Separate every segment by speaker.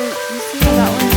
Speaker 1: you see that one?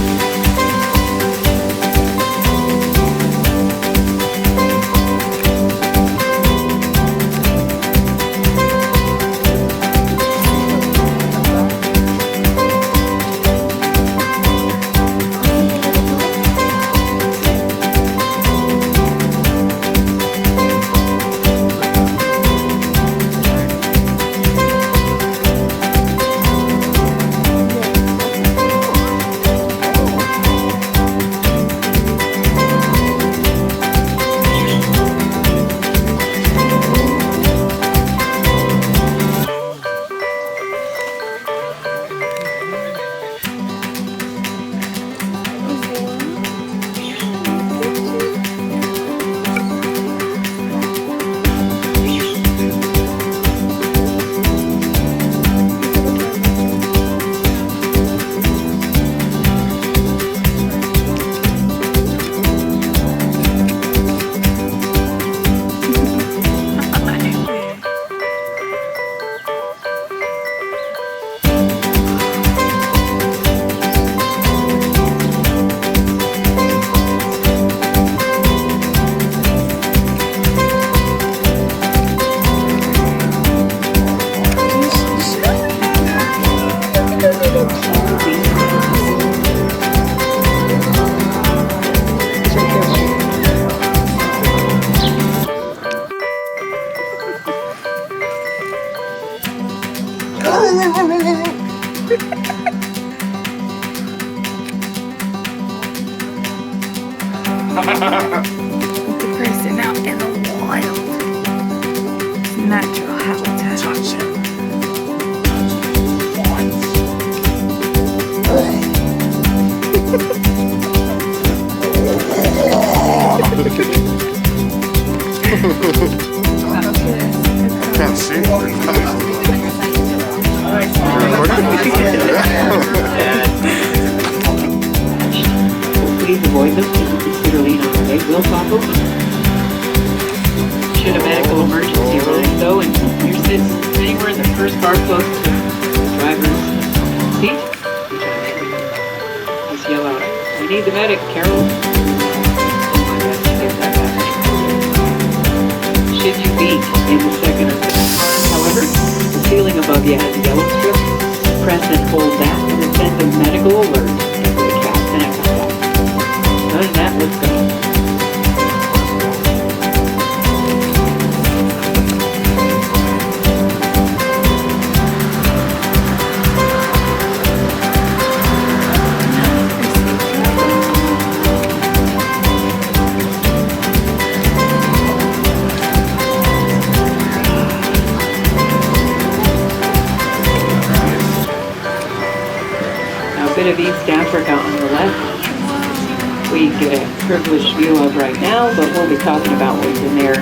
Speaker 1: The person out in the wild. It's natural habitat. Touch it.
Speaker 2: Can't see.
Speaker 3: Please avoid them. Consider lean on they will pop open. Should a medical emergency arise though, and you sit anywhere in the first car close to the driver's seat, just yell out, "We need the medic, Carol." Should you be in the second or third car, however, the ceiling above you has a yellow strip. Press and hold that, and it sends a medical alert to the cap, and it comes up. Other than that, let's go. A bit of East Africa on the left. We get a privileged view of right now, but we'll be talking about what's in there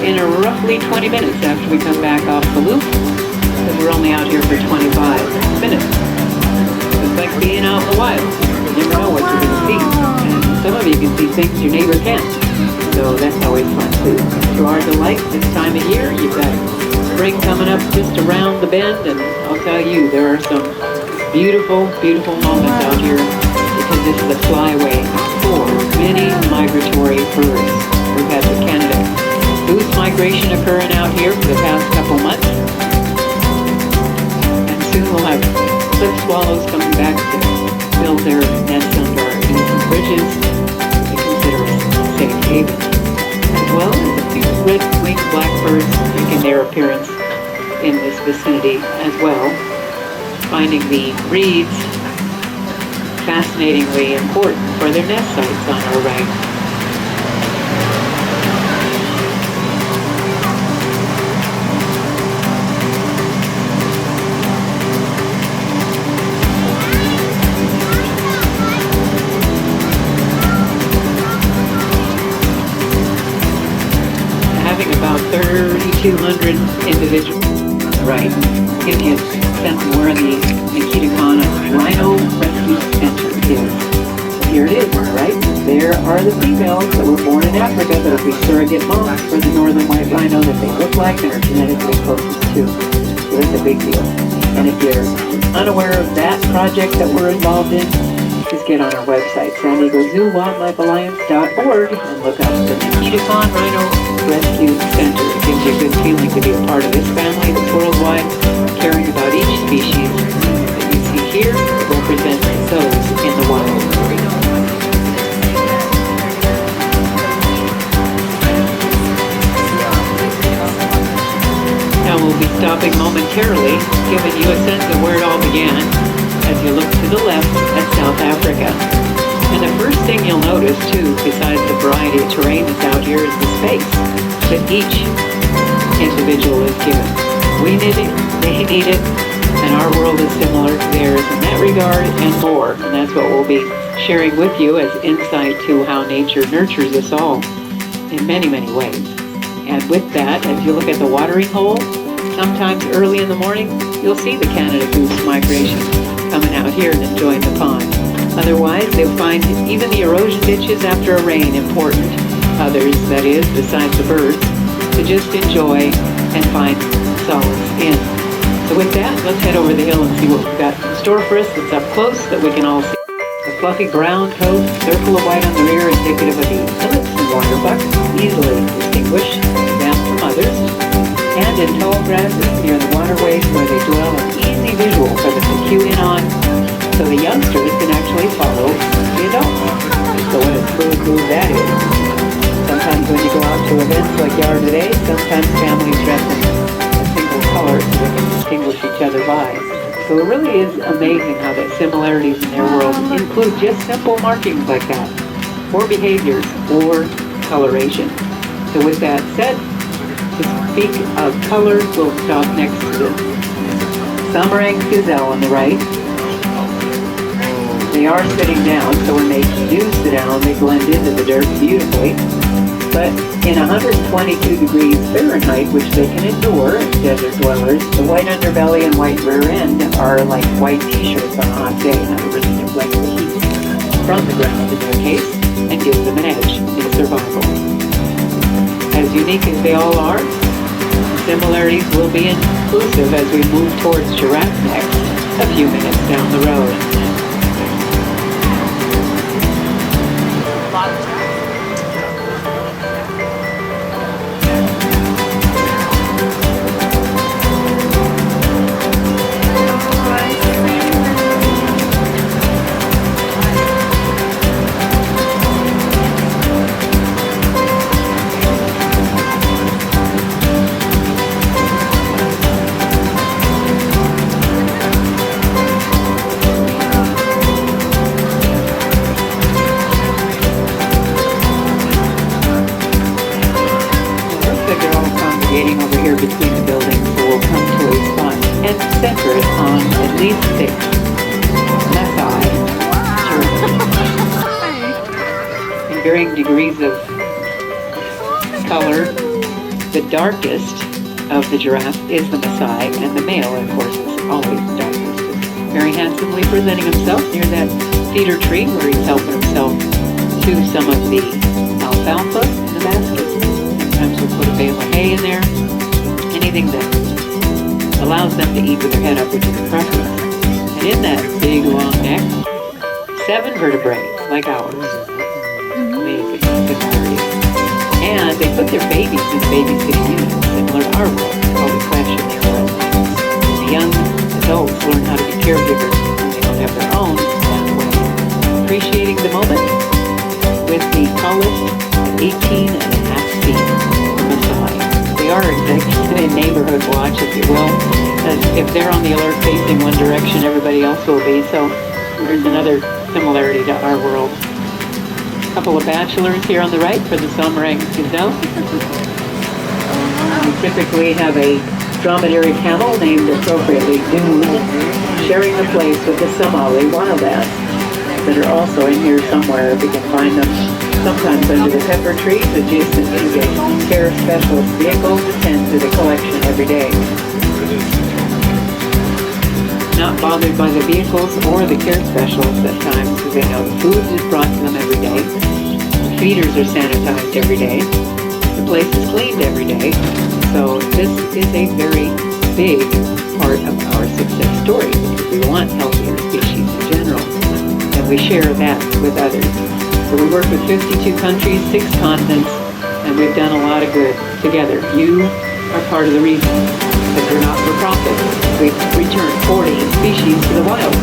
Speaker 3: in roughly 20 minutes after we come back off the loop, because we're only out here for 25 minutes. It's like being out in the wild. You never know what you're going to see. And some of you can see things your neighbor can't. So that's always fun too. To our delight this time of year, you've got spring coming up just around the bend, and I'll tell you, there are some beautiful, beautiful moments out here, because this is the flyway for many migratory birds. We've had the Canada goose migration occurring out here for the past couple months, and soon we'll have cliff swallows coming back to build their nests under our ancient bridges to consider us a safe haven, as well as a few red-winged blackbirds making their appearance in this vicinity as well. Finding the reeds fascinatingly important for their nest sites on our right. Having about 3,200 individuals on the right gives you a sense of where the Nikitakana Rhino Rescue Center is. Here it is, right? There are the females that were born in Africa that will be surrogate moms for the northern white rhino that they look like and are genetically closest to. So that's a big deal. And if you're unaware of that project that we're involved in, just get on our website, SanDiegoZooWildlifeAlliance.org, and look up the Nikita Khan Rhino Rescue Center. It gives you a good feeling to be a part of this family that's worldwide, caring about each species that you see here that represents those in the wild. Now we'll be stopping momentarily, giving you a sense of where it all began as you look to the left at South Africa. And the first thing you'll notice, too, besides the variety of terrain that's out here, is the space that each individual is given. We need it, they need it, and our world is similar to theirs in that regard and more. And that's what we'll be sharing with you as insight to how nature nurtures us all in many, many ways. And with that, as you look at the watering hole, sometimes early in the morning, you'll see the Canada goose migration coming out here and enjoying the pond. Otherwise, they'll find even the erosion ditches after a rain important. Others, that is, besides the birds, to just enjoy and find solace in. So with that, let's head over the hill and see what we've got in store for us that's up close that we can all see. The fluffy brown coat, circle of white on the rear, indicative of the ellipse and water buck, easily distinguished them from others. And in tall grasses near the waterways where they dwell, an easy visual for them to cue in on, so the youngsters can actually follow the adults. So what a smooth move that is. Sometimes when you go out to events like you are today, sometimes families dress in a single color so they can distinguish each other by. So it really is amazing how that similarities in their world include just simple markings like that, or behaviors, or coloration. So with that said, to speak of color, we'll stop next to the Samarang gazelle on the right. They are sitting down, so when they do sit down, they blend into the dirt beautifully. But in 122 degrees Fahrenheit, which they can endure as desert dwellers, the white underbelly and white rear end are like white t-shirts on a hot day. In other words, they reflect the heat from the ground in their case and gives them an edge in survival. As unique as they all are, similarities will be inclusive as we move towards giraffe next, a few minutes down the road. Over here between the buildings, so we'll come to a spot and center it on at least 6 Maasai giraffes in varying degrees of color. The darkest of the giraffe is the Maasai, and the male, of course, is always the darkest. Very handsomely presenting himself near that cedar tree where he's helping himself to some of the alfalfa in the basket. Sometimes we'll put a bale of hay in there. Anything that allows them to eat with their head up, which is a preference. And in that big long neck, 7 vertebrae, like ours. Amazing similarity. And they put their babies in babysitting units, similar to our world, called the creche in their world. The young adults learn how to be caregivers when they don't have their own that way. Appreciating the moment with the tallest at 18 and a half feet from the side. They are a neighborhood watch, if you will. If they're on the alert facing one direction, everybody else will be. So there's another similarity to our world. A couple of bachelors here on the right for the Samarang gazelle. We typically have a dromedary camel named appropriately Dune, sharing the place with the Somali wild ass that are also in here somewhere. We can find them sometimes under the pepper trees adjacent to the care specialist vehicles that tend to the collection every day. Not bothered by the vehicles or the care specialists at times because they know the food is brought to them every day. The feeders are sanitized every day. The place is cleaned every day. So this is a very big part of our success story. We want healthier species in general, and we share that with others. So we work with 52 countries, 6 continents, and we've done a lot of good together. You are part of the reason, because we're not for profit. We've returned 40 species to the wild.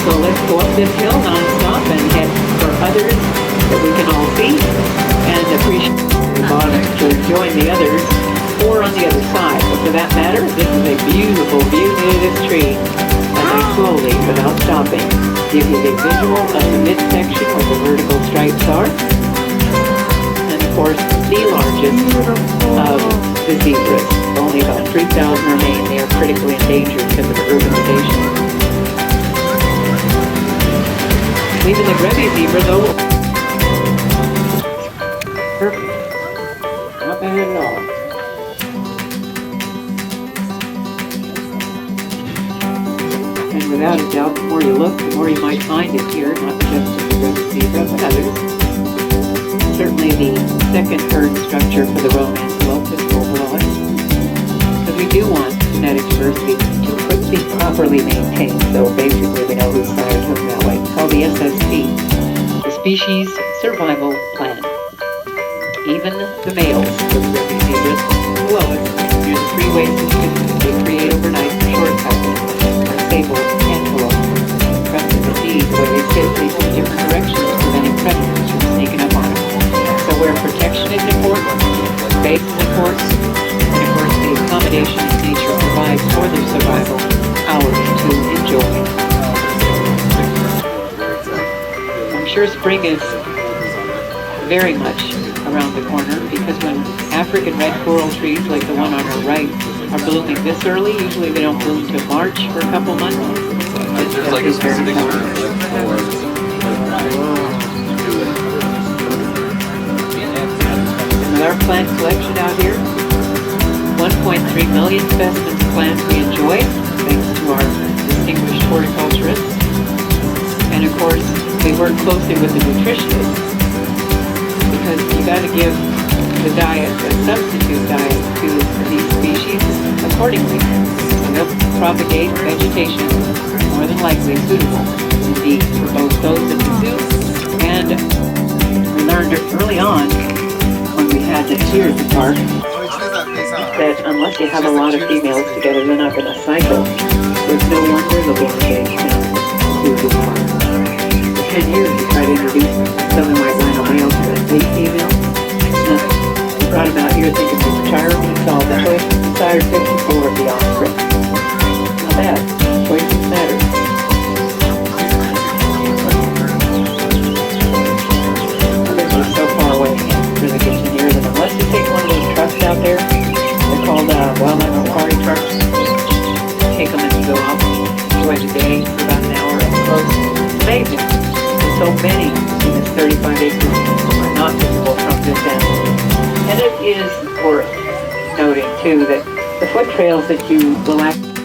Speaker 3: So let's go up this hill nonstop and head for others that we can all see and appreciate the bottom to join the others, or on the other side. But for that matter, this is a beautiful view near this tree. And I slowly, without stopping, give you the visual of the midsection where the vertical stripes are. And of course, the largest of the zebras. Only about 3,000 remain. They are critically endangered because of urbanization. Even the Grevy zebra, though, perfect. Not bad at all. And without a doubt, the more you look, the more you might find it here, not just in the Grevy zebra, but others. Certainly the second herd structure for the Roman antelope is overall. Because we do want genetic diversity to be properly maintained. So basically we know who sired whom that way. It's called the SSP, the Species Survival Plan. Even the males of the Grevy zebras, the lowest, use the 3 ways they create overnight shortcuts are stable antelope. Impressive indeed, the way they sit leads in different directions, preventing predators from sneaking up on them. So where protection is important, space is important, and of course the accommodation nature provides for their survival, ours to enjoy. I'm sure spring is very much around the corner, because when African red coral trees like the one on our right are blooming this early, usually they don't bloom till March for a couple months.
Speaker 2: There's like a specific
Speaker 3: With our plant collection out here, 1.3 million specimens of plants we enjoy, thanks to our distinguished horticulturists. And of course, we work closely with the nutritionists, because you got to give the diet, a substitute diet to these species accordingly. And they'll propagate vegetation more than likely suitable indeed for both those in the zoo, and we learned early on when we had the steers apart that unless you have a lot of females together, they're not going to cycle. There's no wonder they'll be engaged in zoo apart. For 10 years we tried to introduce southern white rhino males to 8 females. We brought them out here thinking we were tired, we solved the choice, sired 54 of the offspring. Not bad. Choices matter. Others are so far away, you can't really get too near them unless you take one of those trucks out there. They're called wildlife safari trucks. Take them and you go out, enjoy the day for about an hour up close. It's amazing. There's so many in this 35 acres are not visible from this end. And it is worth noting too that the foot trails that you will actually